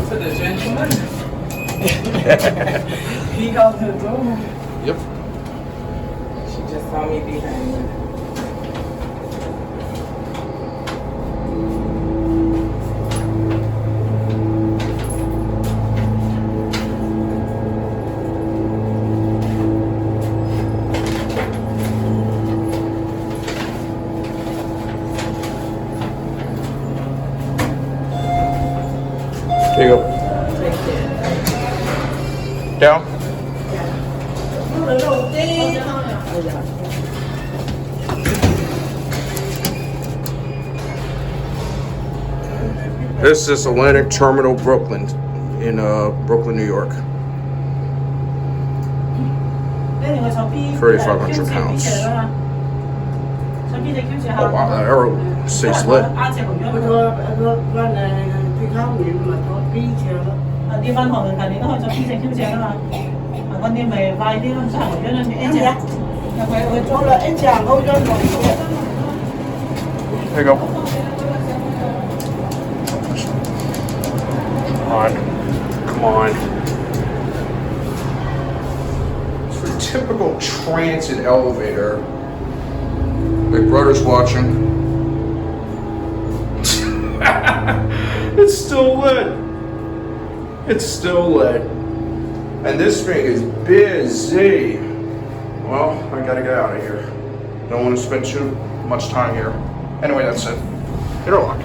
For the gentleman. He held her door. Yep. She just saw me behind her. There you go. Down. This is Atlantic Terminal, Brooklyn, in Brooklyn, New York. 3,500 pounds. Oh wow, that arrow stays lit. There you go. Come on. Come on. It's a typical transit elevator. Big brother's watching. It's still lit. It's still lit. And this thing is busy. Well, I gotta get out of here. Don't want to spend too much time here. Anyway, that's it. Interlock.